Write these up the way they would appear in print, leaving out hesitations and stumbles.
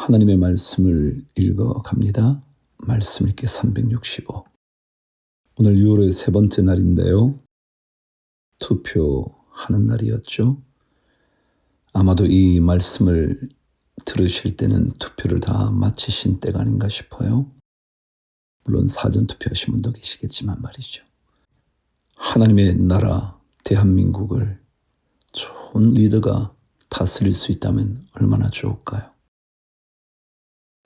하나님의 말씀을 읽어갑니다. 말씀 읽기 365. 오늘 6월의 세 번째 날인데요. 투표하는 날이었죠. 아마도 이 말씀을 들으실 때는 투표를 다 마치신 때가 아닌가 싶어요. 물론 사전투표하신 분도 계시겠지만 말이죠. 하나님의 나라 대한민국을 좋은 리더가 다스릴 수 있다면 얼마나 좋을까요?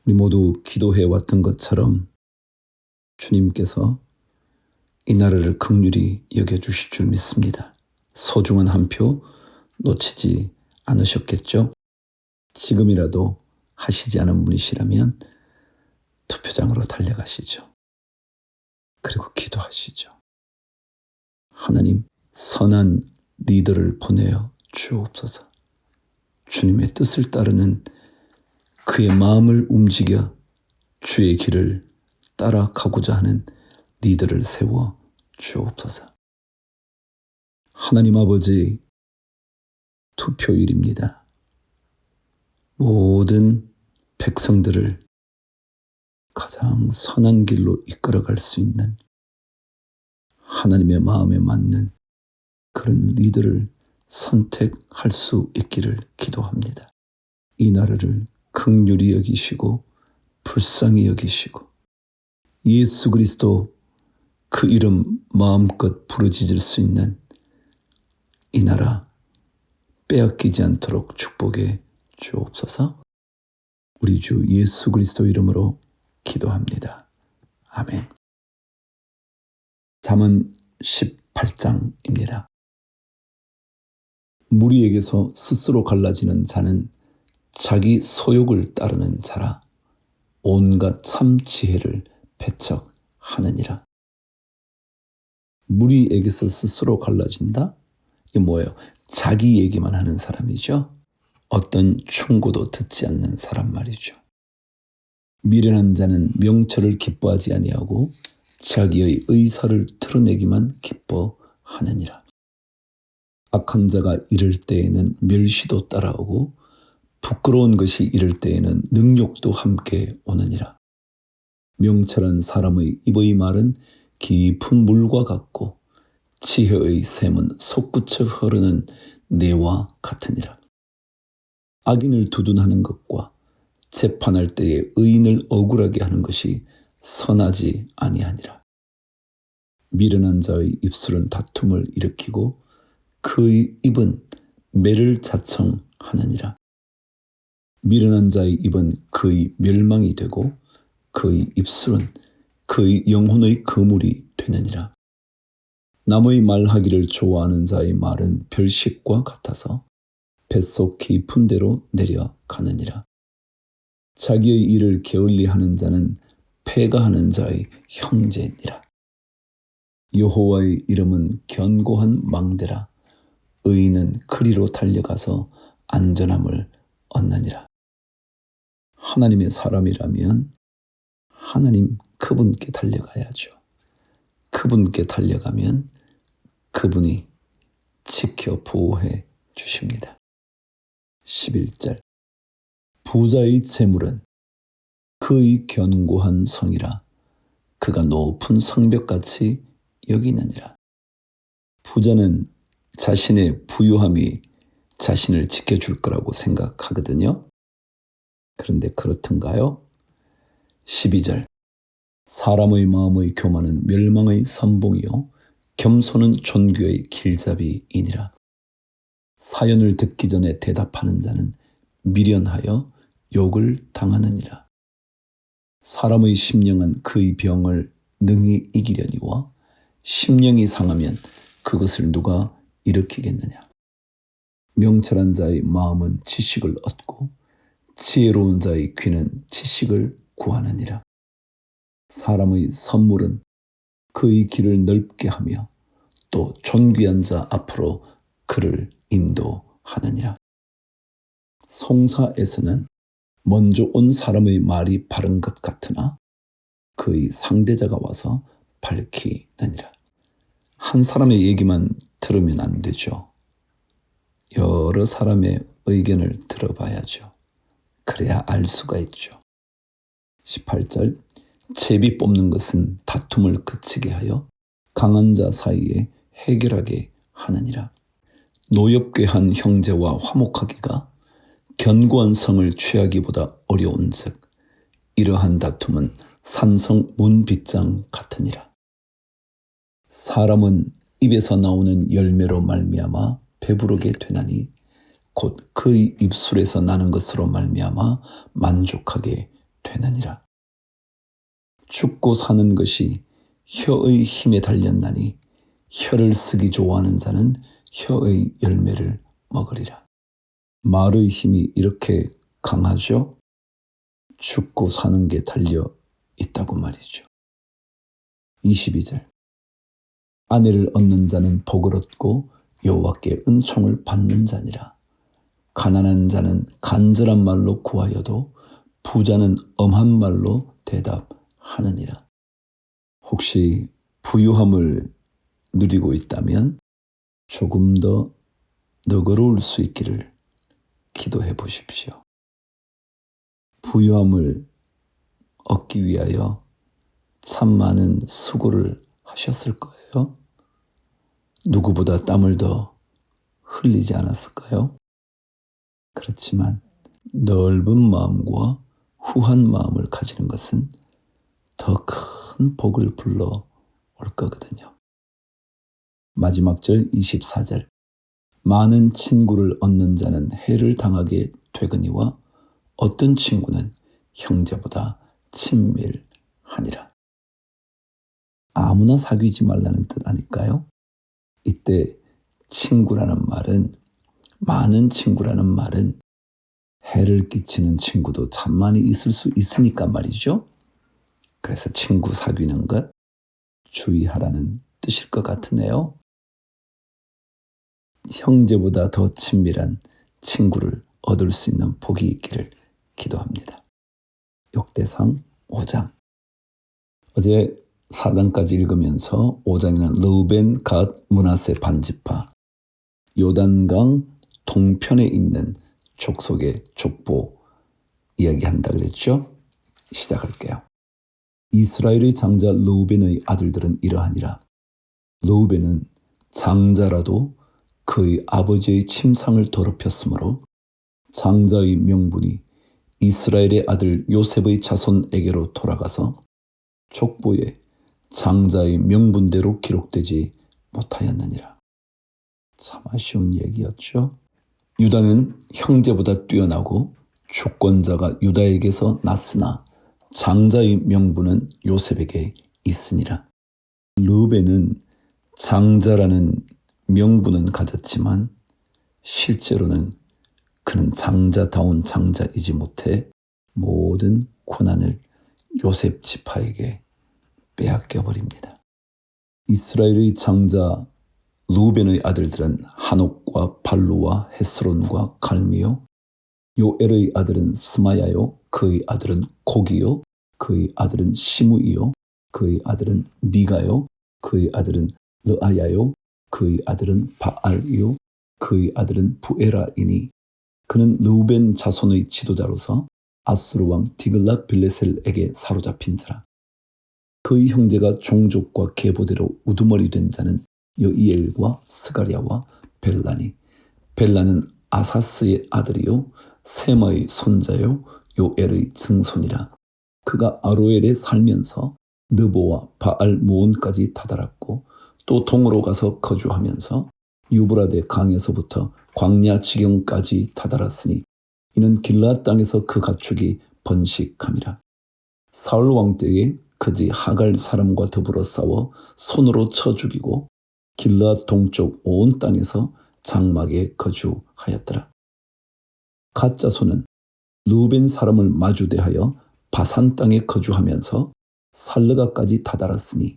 우리 모두 기도해 왔던 것처럼 주님께서 이 나라를 긍휼히 여겨주실 줄 믿습니다. 소중한 한 표 놓치지 않으셨겠죠? 지금이라도 하시지 않은 분이시라면 투표장으로 달려가시죠. 그리고 기도하시죠. 하나님, 선한 리더를 보내어 주옵소서. 주님의 뜻을 따르는 그의 마음을 움직여 주의 길을 따라가고자 하는 리더를 세워 주옵소서. 하나님 아버지, 투표일입니다. 모든 백성들을 가장 선한 길로 이끌어갈 수 있는 하나님의 마음에 맞는 그런 리더를 선택할 수 있기를 기도합니다. 이 나라를 긍휼히 여기시고 불쌍히 여기시고 예수 그리스도 그 이름 마음껏 부르짖을 수 있는 이 나라 빼앗기지 않도록 축복해 주옵소서. 우리 주 예수 그리스도 이름으로 기도합니다. 아멘. 잠언 18장입니다. 무리에게서 스스로 갈라지는 자는 자기 소욕을 따르는 자라 온갖 참 지혜를 배척하느니라. 무리에게서 스스로 갈라진다? 이게 뭐예요? 자기 얘기만 하는 사람이죠. 어떤 충고도 듣지 않는 사람 말이죠. 미련한 자는 명철을 기뻐하지 아니하고 자기의 의사를 드러내기만 기뻐하느니라. 악한 자가 이를 때에는 멸시도 따라오고 부끄러운 것이 이를 때에는 능욕도 함께 오느니라. 명철한 사람의 입의 말은 깊은 물과 같고 지혜의 샘은 솟구쳐 흐르는 내와 같으니라. 악인을 두둔하는 것과 재판할 때에 의인을 억울하게 하는 것이 선하지 아니하니라. 미련한 자의 입술은 다툼을 일으키고 그의 입은 매를 자청하느니라. 미련한 자의 입은 그의 멸망이 되고 그의 입술은 그의 영혼의 그물이 되느니라. 남의 말하기를 좋아하는 자의 말은 별식과 같아서 뱃속 깊은 데로 내려가느니라. 자기의 일을 게을리하는 자는 패가하는 자의 형제니라. 여호와의 이름은 견고한 망대라. 의인은 그리로 달려가서 안전함을 얻느니라. 하나님의 사람이라면 하나님 그분께 달려가야죠. 그분께 달려가면 그분이 지켜 보호해 주십니다. 11절. 부자의 재물은 그의 견고한 성이라. 그가 높은 성벽같이 여기느니라. 부자는 자신의 부유함이 자신을 지켜줄 거라고 생각하거든요. 그런데 그렇던가요? 12절. 사람의 마음의 교만은 멸망의 선봉이요 겸손은 존귀의 길잡이이니라. 사연을 듣기 전에 대답하는 자는 미련하여 욕을 당하느니라. 사람의 심령은 그의 병을 능히 이기려니와 심령이 상하면 그것을 누가 일으키겠느냐. 명철한 자의 마음은 지식을 얻고 지혜로운 자의 귀는 지식을 구하느니라. 사람의 선물은 그의 길을 넓게 하며 또 존귀한 자 앞으로 그를 인도하느니라. 송사에서는 먼저 온 사람의 말이 바른 것 같으나 그의 상대자가 와서 밝히느니라. 한 사람의 얘기만 들으면 안 되죠. 여러 사람의 의견을 들어봐야죠. 그래야 알 수가 있죠. 18절 제비 뽑는 것은 다툼을 그치게 하여 강한 자 사이에 해결하게 하느니라. 노엽게 한 형제와 화목하기가 견고한 성을 취하기보다 어려운즉 이러한 다툼은 산성 문빗장 같으니라. 사람은 입에서 나오는 열매로 말미암아 배부르게 되나니 곧 그의 입술에서 나는 것으로 말미암아 만족하게 되느니라. 죽고 사는 것이 혀의 힘에 달렸나니 혀를 쓰기 좋아하는 자는 혀의 열매를 먹으리라. 말의 힘이 이렇게 강하죠? 죽고 사는 게 달려 있다고 말이죠. 22절 아내를 얻는 자는 복을 얻고 여호와께 은총을 받는 자니라. 가난한 자는 간절한 말로 구하여도 부자는 엄한 말로 대답하느니라. 혹시 부유함을 누리고 있다면 조금 더 너그러울 수 있기를 기도해 보십시오. 부유함을 얻기 위하여 참 많은 수고를 하셨을 거예요. 누구보다 땀을 더 흘리지 않았을까요? 그렇지만 넓은 마음과 후한 마음을 가지는 것은 더 큰 복을 불러올 거거든요. 마지막 절 24절 많은 친구를 얻는 자는 해를 당하게 되거니와 어떤 친구는 형제보다 친밀하니라. 아무나 사귀지 말라는 뜻 아닐까요? 이때 친구라는 말은 많은 친구라는 말은 해를 끼치는 친구도 참 많이 있을 수 있으니까 말이죠. 그래서 친구 사귀는 것 주의하라는 뜻일 것 같으네요. 형제보다 더 친밀한 친구를 얻을 수 있는 복이 있기를 기도합니다. 역대상 5장 어제 4장까지 읽으면서 5장에는 르우벤, 갓, 므낫세 반지파 요단강 동편에 있는 족속의 족보 이야기한다 그랬죠? 시작할게요. 이스라엘의 장자 르우벤의 아들들은 이러하니라. 르우벤은 장자라도 그의 아버지의 침상을 더럽혔으므로 장자의 명분이 이스라엘의 아들 요셉의 자손에게로 돌아가서 족보에 장자의 명분대로 기록되지 못하였느니라. 참 아쉬운 얘기였죠. 유다는 형제보다 뛰어나고 주권자가 유다에게서 났으나 장자의 명분은 요셉에게 있으니라. 르우벤은 장자라는 명분은 가졌지만 실제로는 그는 장자다운 장자이지 못해 모든 권한을 요셉 지파에게 빼앗겨버립니다. 이스라엘의 장자 르우벤의 아들들은 하녹과 발루와 헤스론과 갈미요 요엘의 아들은 스마야요 그의 아들은 고기요 그의 아들은 시므이요 그의 아들은 미가요 그의 아들은 르아야요 그의 아들은 바알이요 그의 아들은 부에라이니 그는 르우벤 자손의 지도자로서 아수르 왕 디글랏 빌레셀에게 사로잡힌 자라. 그의 형제가 종족과 계보대로 우두머리 된 자는 여이엘과 스가랴와 벨라니. 벨라는 아사스의 아들이요 세마의 손자요 요엘의 증손이라. 그가 아로엘에 살면서 느보와 바알 무온까지 다다랐고 또 동으로 가서 거주하면서 유브라데 강에서부터 광야 지경까지 다다랐으니 이는 길르앗 땅에서 그 가축이 번식함이라. 사울 왕 때에 그들이 하갈 사람과 더불어 싸워 손으로 쳐 죽이고 길르앗 동쪽 온 땅에서 장막에 거주하였더라. 갓 자손은 르우벤 사람을 마주대하여 바산 땅에 거주하면서 살르가까지 다다랐으니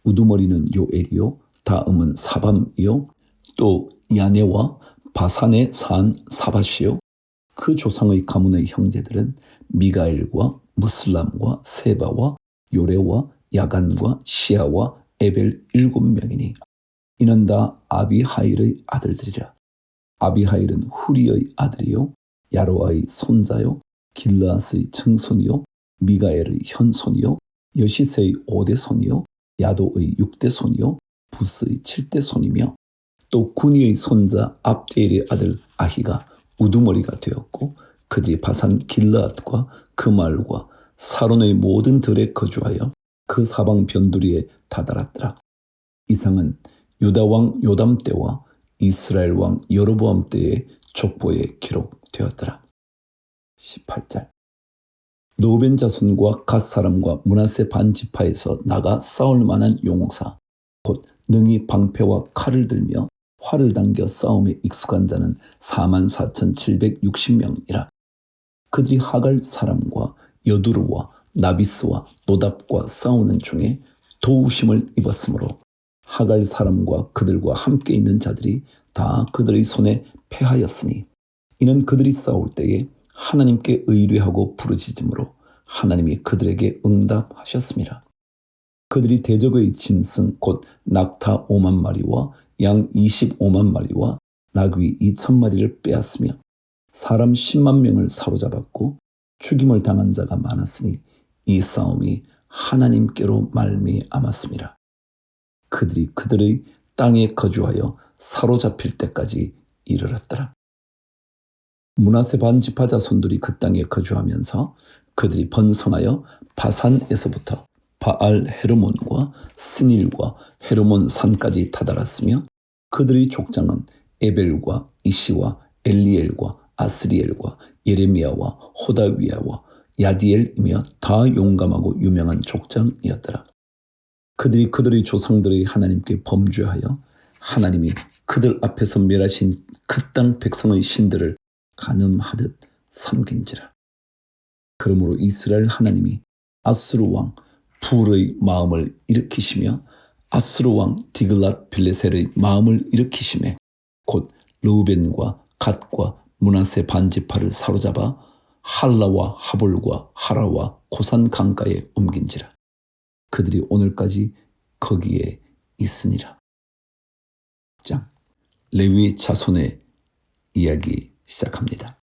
우두머리는 요엘이요 다음은 사밤이요 또 야네와 바산에 산 사밧이요 그 조상의 가문의 형제들은 미가엘과 무슬람과 세바와 요레와 야간과 시아와 에벨 7명이니 이는 다 아비하일의 아들들이라. 아비하일은 후리의 아들이요 야로아의 손자요 길르앗의 증손이요 미가엘의 현손이요 여시세의 5대 손이요 야도의 6대 손이요 부스의 7대 손이며 또 구니의 손자 압디엘의 아들 아히가 우두머리가 되었고 그들이 바산 길르앗과 그 마을과 사론의 모든 들에 거주하여 그 사방 변두리에 다다랐더라. 이상은 유다 왕 요담 때와 이스라엘 왕 여로보암 때의 족보에 기록되었더라. 18절 노벤 자손과 갓 사람과 므낫세 반 지파에서 나가 싸울 만한 용사 곧 능히 방패와 칼을 들며 활을 당겨 싸움에 익숙한 자는 44,760명이라. 그들이 하갈 사람과 여두르와 나비스와 노답과 싸우는 중에 도우심을 입었으므로 하갈 사람과 그들과 함께 있는 자들이 다 그들의 손에 패하였으니 이는 그들이 싸울 때에 하나님께 의뢰하고 부르짖음으로 하나님이 그들에게 응답하셨습니다. 그들이 대적의 짐승 곧 낙타 5만 마리와 양 25만 마리와 나귀 2,000마리를 빼앗으며 사람 10만 명을 사로잡았고 죽임을 당한 자가 많았으니 이 싸움이 하나님께로 말미암았습니다. 그들이 그들의 땅에 거주하여 사로잡힐 때까지 이르렀더라. 므낫세 반 지파 자손들이 그 땅에 거주하면서 그들이 번성하여 바산에서부터 바알 헤르몬과 스닐과 헤르몬 산까지 다다랐으며 그들의 족장은 에벨과 이시와 엘리엘과 아스리엘과 예레미야와 호다위야와 야디엘이며 다 용감하고 유명한 족장이었더라. 그들이 그들의 조상들의 하나님께 범죄하여 하나님이 그들 앞에서 멸하신 그 땅 백성의 신들을 간음하듯 섬긴지라. 그러므로 이스라엘 하나님이 아수르 왕 불의 마음을 일으키시며 아수르 왕 디글랏 빌레셀의 마음을 일으키심에 곧 르우벤과 갓과 므낫세 반지파를 사로잡아 할라와 하볼과 하라와 고산 강가에 옮긴지라. 그들이 오늘까지 거기에 있으니라. 장 레위 자손의 이야기 시작합니다.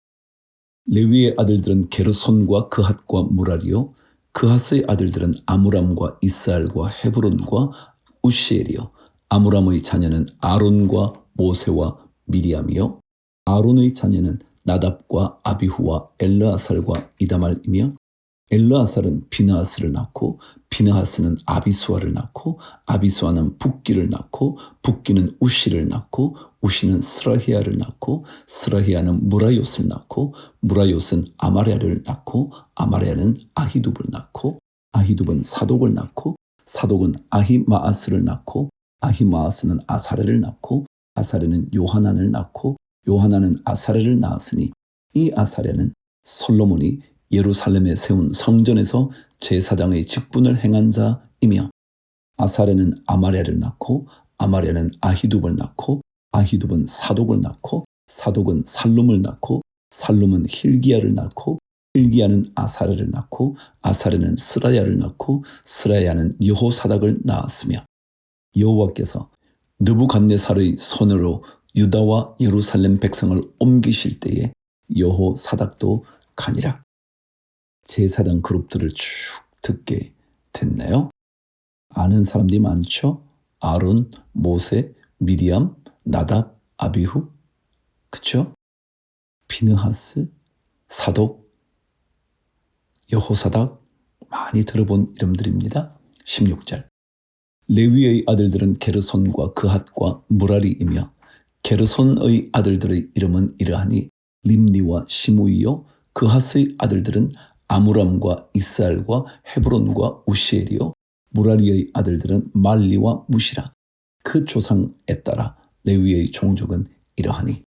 레위의 아들들은 게르손과 그핫과 무라리요 그핫의 아들들은 아므람과 이스알과 헤브론과 우시엘이요 아므람의 자녀는 아론과 모세와 미리암이요 아론의 자녀는 나답과 아비후와 엘르아살과 이다말이며 엘르아살은 비느하스를 낳고 비느하스는 아비수아를 낳고 아비수아는 붓기를 낳고 붓기는 우시를 낳고 우시는 스라히아를 낳고 스라히아는 무라요스를 낳고 무라요스는 아마랴를 낳고 아마랴는 아히둡을 낳고 아히둡은 사독을 낳고 사독은 아히마아스를 낳고 아히마아스는 아사레를 낳고 아사레는 요하난을 낳고 요하난은 아사레를 낳았으니 이 아사레는 솔로몬이 예루살렘에 세운 성전에서 제사장의 직분을 행한 자이며 아사레는 아마랴를 낳고 아마랴는 아히둡을 낳고 아히둡은 사독을 낳고 사독은 살룸을 낳고 살룸은 힐기야를 낳고 힐기야는 아사레를 낳고 아사레는 스라야를 낳고 스라야는 여호사닥을 낳았으며 여호와께서 느부갓네살의 손으로 유다와 예루살렘 백성을 옮기실 때에 여호사닥도 가니라. 제사장 그룹들을 쭉 듣게 됐나요? 아는 사람들이 많죠? 아론, 모세, 미리암, 나답, 아비후, 그쵸? 비느하스, 사독, 여호사닥 많이 들어본 이름들입니다. 16절 레위의 아들들은 게르손과 그핫과 무라리이며 게르손의 아들들의 이름은 이러하니 림니와 시므이요 그핫의 아들들은 아므람과 이스알과 헤브론과 우시엘이요 무라리의 아들들은 말리와 무시라. 그 조상에 따라 레위의 종족은 이러하니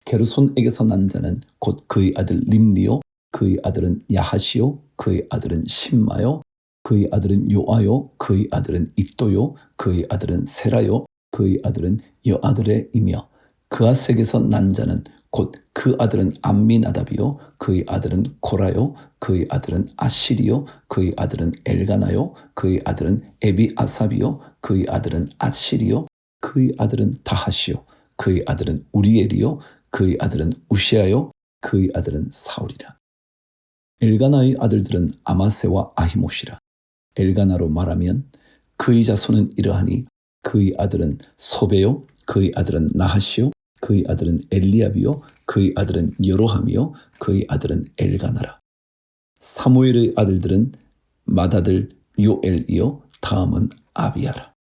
게르손에게서 난 자는 곧 그의 아들 림니요 그의 아들은 야하시요 그의 아들은 심마요 그의 아들은 요아요 그의 아들은 잇도요 그의 아들은 세라요 그의 아들은 여아들의이며 그앗에게서 난 자는 곧 그 아들은 암미나답이요 그의 아들은 고라요 그의 아들은 아시리요 그의 아들은 엘가나요 그의 아들은 에비아삽이요 그의 아들은 아시리요 그의 아들은 다하시요 그의 아들은 우리엘이요 그의 아들은 우시아요 그의 아들은 사울이라. 엘가나의 아들들은 아마세와 아히못이라. 엘가나로 말하면 그의 자손은 이러하니 그의 아들은 소베요, 그의 아들은 나하시요, 그의 아들은 엘리압이요, 그의 아들은 여로함이요, 그의 아들은 엘가나라. 사무엘의 아들들은 맏아들 요엘이요, 다음은 아비야라.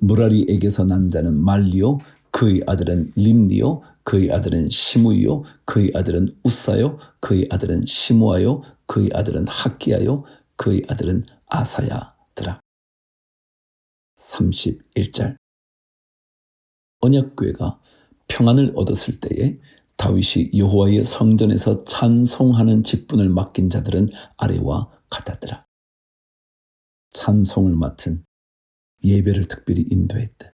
무라리에게서 난 자는 말리요, 그의 아들은 림니요, 그의 아들은 시므이요, 그의 아들은 우사요, 그의 아들은 시므아요, 그의 아들은 학기야요, 그의 아들은 아사야더라. 31절. 언약궤가 평안을 얻었을 때에 다윗이 여호와의 성전에서 찬송하는 직분을 맡긴 자들은 아래와 같았더라. 찬송을 맡은 예배를 특별히 인도했다.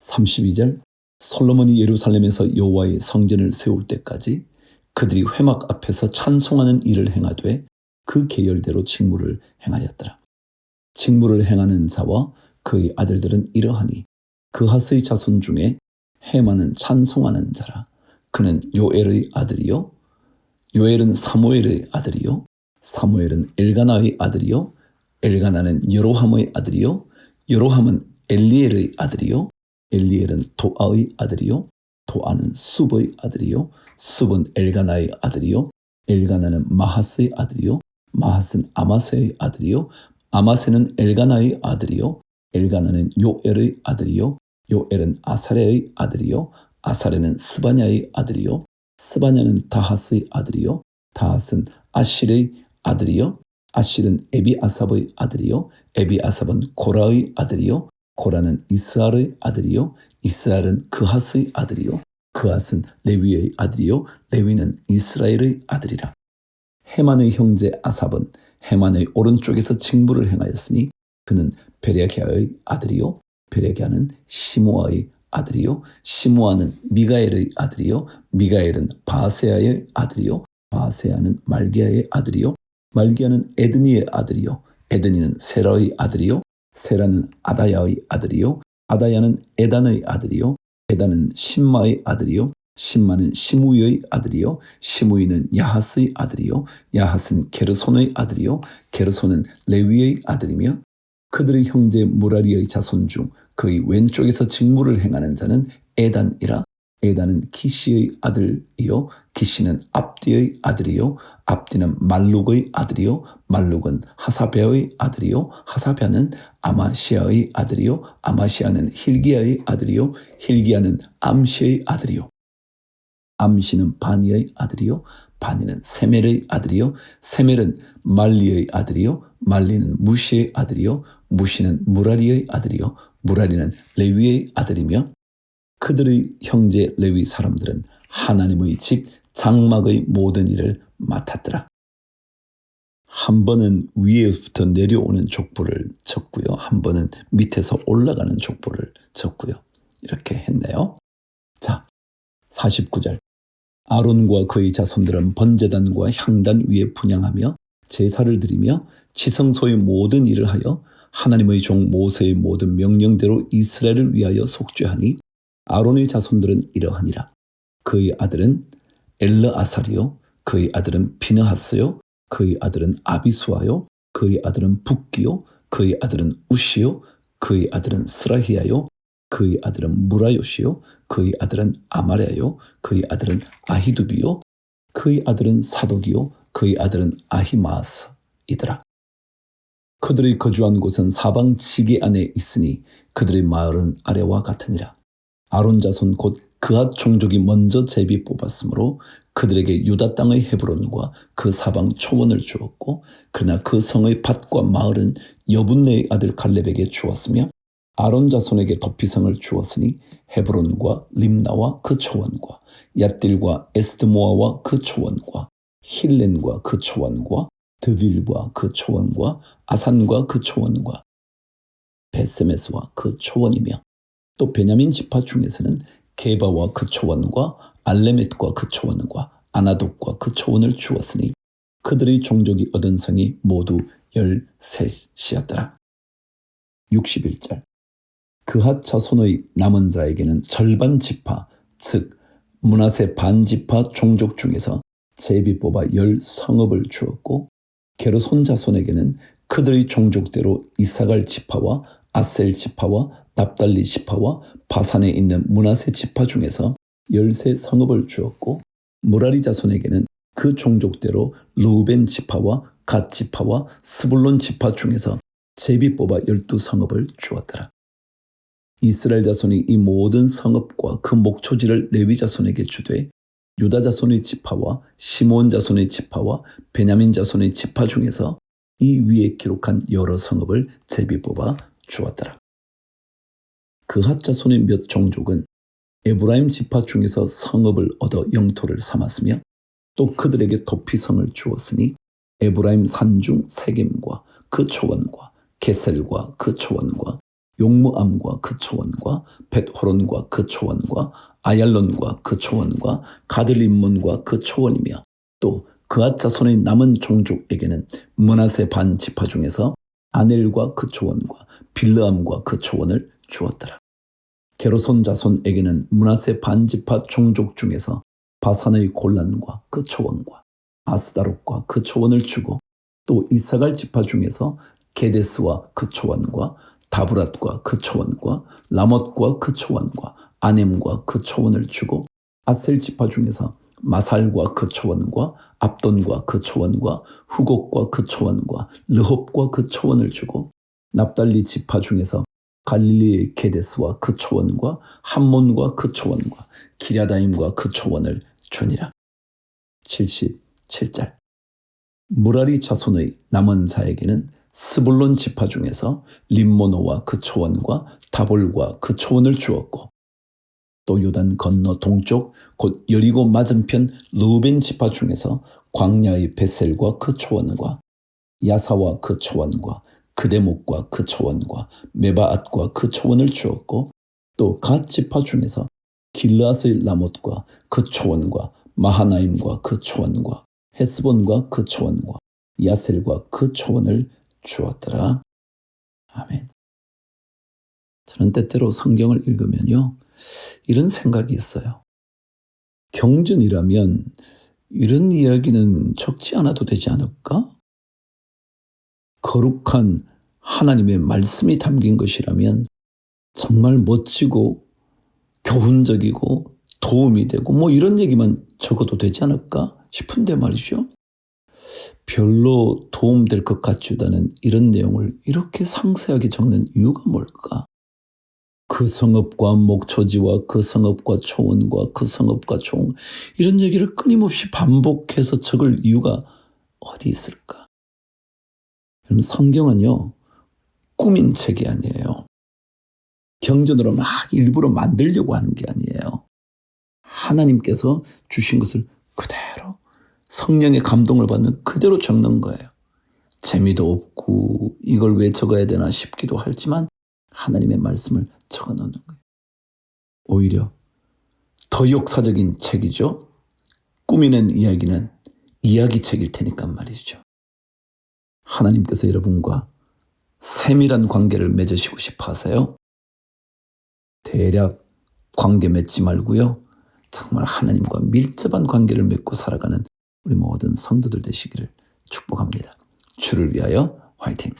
32절. 솔로몬이 예루살렘에서 여호와의 성전을 세울 때까지 그들이 회막 앞에서 찬송하는 일을 행하되 그 계열대로 직무를 행하였더라. 직무를 행하는 자와 그의 아들들은 이러하니 그하스의 자손 중에 헤만은 찬송하는 자라. 그는 요엘의 아들이요, 요엘은 사무엘의 아들이요, 사무엘은 엘가나의 아들이요, 엘가나는 여로함의 아들이요, 여로함은 엘리엘의 아들이요, 엘리엘은 도아의 아들이요, 도아는 숲의 아들이요, 숲은 엘가나의 아들이요, 엘가나는 마하스의 아들이요, 마하스는 아마세의 아들이요, 아마세는 엘가나의 아들이요, 엘가나는 요엘의 아들이요, 요엘은 아사레의 아들이요, 아사레는 스바냐의 아들이요, 스바냐는 다하스의 아들이요, 다하스는 아실의 아들이요, 아실은 에비아삽의 아들이요, 에비아삽은 고라의 아들이요, 고라는 이스알의 아들이요, 이스알은 그하스의 아들이요, 그하스는 레위의 아들이요, 레위는 이스라엘의 아들이라. 헤만의 형제 아삽은 헤만의 오른쪽에서 직무를 행하였으니 그는 베레기야의 아들이요, 베레기야는 시므아의 아들이요, 시므아는 미가엘의 아들이요, 미가엘은 바세야의 아들이요, 바세야는 말기야의 아들이요, 말기야는 에드니의 아들이요, 에드니는 세라의 아들이요, 세라는 아다야의 아들이요, 아다야는 에단의 아들이요, 에단은 심마의 아들이요, 심마는 시므이의 아들이요, 시므이는 야하스의 아들이요, 야하스는 게르손의 아들이요, 게르손은 레위의 아들이며 그들의 형제 무라리의 자손 중 그의 왼쪽에서 직무를 행하는 자는 에단이라. 에단은 키시의 아들이요, 키시는 압디의 아들이요, 압디는 말룩의 아들이요, 말룩은 하사베의 아들이요, 하사베는 아마시아의 아들이요, 아마시아는 힐기야의 아들이요, 힐기야는 암시의 아들이요, 암시는 바니의 아들이요, 바니는 세멜의 아들이요, 세멜은 말리의 아들이요, 말리는 무시의 아들이요, 무시는 무라리의 아들이요, 무라리는 레위의 아들이며 그들의 형제 레위 사람들은 하나님의 집 장막의 모든 일을 맡았더라. 한 번은 위에부터 내려오는 족보를 적고요. 한 번은 밑에서 올라가는 족보를 적고요. 이렇게 했네요. 자, 49절. 아론과 그의 자손들은 번제단과 향단 위에 분향하며 제사를 드리며 지성소의 모든 일을 하여 하나님의 종 모세의 모든 명령대로 이스라엘을 위하여 속죄하니 아론의 자손들은 이러하니라. 그의 아들은 엘르아살이요, 그의 아들은 비느하스요, 그의 아들은 아비수아요, 그의 아들은 붓기요, 그의 아들은 우시요, 그의 아들은 스라히야요, 그의 아들은 무라요시요, 그의 아들은 아마랴요, 그의 아들은 아히두비요, 그의 아들은 사독이요, 그의 아들은 아히마스이더라. 그들의 거주한 곳은 사방 지게 안에 있으니 그들의 마을은 아래와 같으니라. 아론 자손 곧 그앗 종족이 먼저 제비 뽑았으므로 그들에게 유다 땅의 헤브론과 그 사방 초원을 주었고, 그러나 그 성의 밭과 마을은 여분네의 아들 갈렙에게 주었으며 아론 자손에게 도피성을 주었으니 헤브론과 림나와 그 초원과 얏딜과 에스드모아와 그 초원과 힐렌과 그 초원과 드빌과 그 초원과 아산과 그 초원과 베세메스와 그 초원이며 또 베냐민 지파 중에서는 게바와 그 초원과 알레멧과 그 초원과 아나독과 그 초원을 주었으니 그들의 종족이 얻은 성이 모두 13이었더라. 61절. 그핫 자손의 남은 자에게는 절반 지파, 즉 므낫세 반 지파 종족 중에서 제비 뽑아 10성읍을 주었고 게르손 자손에게는 그들의 종족대로 이사갈 지파와 아셀 지파와 납달리 지파와 바산에 있는 므낫세 지파 중에서 13성읍을 주었고 무라리 자손에게는 그 종족대로 르우벤 지파와 갓 지파와 스불론 지파 중에서 제비 뽑아 12성읍을 주었더라. 이스라엘 자손이 이 모든 성읍과 그 목초지를 레위 자손에게 주되 유다 자손의 지파와 시므온 자손의 지파와 베냐민 자손의 지파 중에서 이 위에 기록한 여러 성읍을 제비 뽑아 주었더라. 그핫 자손의 몇 종족은 에브라임 지파 중에서 성읍을 얻어 영토를 삼았으며 또 그들에게 도피성을 주었으니 에브라임 산중 세겜과 그 초원과 게셀과 그 초원과 용무암과 그 초원과 벳호론과 그 초원과 아얄론과 그 초원과 가들림몬과 그 초원이며 또 그앗 자손의 남은 종족에게는 므낫세 반 지파 중에서 아넬과 그 초원과 빌르암과 그 초원을 주었더라. 게르손 자손에게는 므낫세 반 지파 종족 중에서 바산의 골란과 그 초원과 아스다롯과 그 초원을 주고 또 이사갈 지파 중에서 게데스와 그 초원과 다브랏과 그 초원과 라못과 그 초원과 아넴과 그 초원을 주고 아셀 지파 중에서 마살과 그 초원과 압돈과 그 초원과 후곡과 그 초원과 르홉과 그 초원을 주고 납달리 지파 중에서 갈릴리의 게데스와 그 초원과 함몬과 그 초원과 기랴다임과 그 초원을 주니라. 77절. 무라리 자손의 남은 자에게는 스불론 지파 중에서 림모노와 그 초원과 다볼과 그 초원을 주었고 또 요단 건너 동쪽 곧 여리고 맞은편 르우벤 지파 중에서 광야의 베셀과 그 초원과 야사와 그 초원과 그데목과 그 초원과 메바앗과 그 초원을 주었고 또 갓 지파 중에서 길르앗의 라못과 그 초원과 마하나임과 그 초원과 헤스본과 그 초원과 야셀과 그 초원을 주었더라. 아멘. 저는 때때로 성경을 읽으면요, 이런 생각이 있어요. 경전이라면 이런 이야기는 적지 않아도 되지 않을까? 거룩한 하나님의 말씀이 담긴 것이라면 정말 멋지고 교훈적이고 도움이 되고 이런 얘기만 적어도 되지 않을까 싶은데 말이죠. 별로 도움될 것 같지도 않은 이런 내용을 이렇게 상세하게 적는 이유가 뭘까? 그 성읍과 목초지와 그 성읍과 초원과 그 성읍과 종 이런 얘기를 끊임없이 반복해서 적을 이유가 어디 있을까? 그럼 성경은요, 꾸민 책이 아니에요. 경전으로 막 일부러 만들려고 하는 게 아니에요. 하나님께서 주신 것을 그대로 성령의 감동을 받으면 그대로 적는 거예요. 재미도 없고 이걸 왜 적어야 되나 싶기도 하지만 하나님의 말씀을 적어놓는 거예요. 오히려 더 역사적인 책이죠. 꾸미는 이야기는 이야기책일 테니까 말이죠. 하나님께서 여러분과 세밀한 관계를 맺으시고 싶어 하세요. 대략 관계 맺지 말고요. 정말 하나님과 밀접한 관계를 맺고 살아가는 우리 모든 성도들 되시기를 축복합니다. 주를 위하여 화이팅!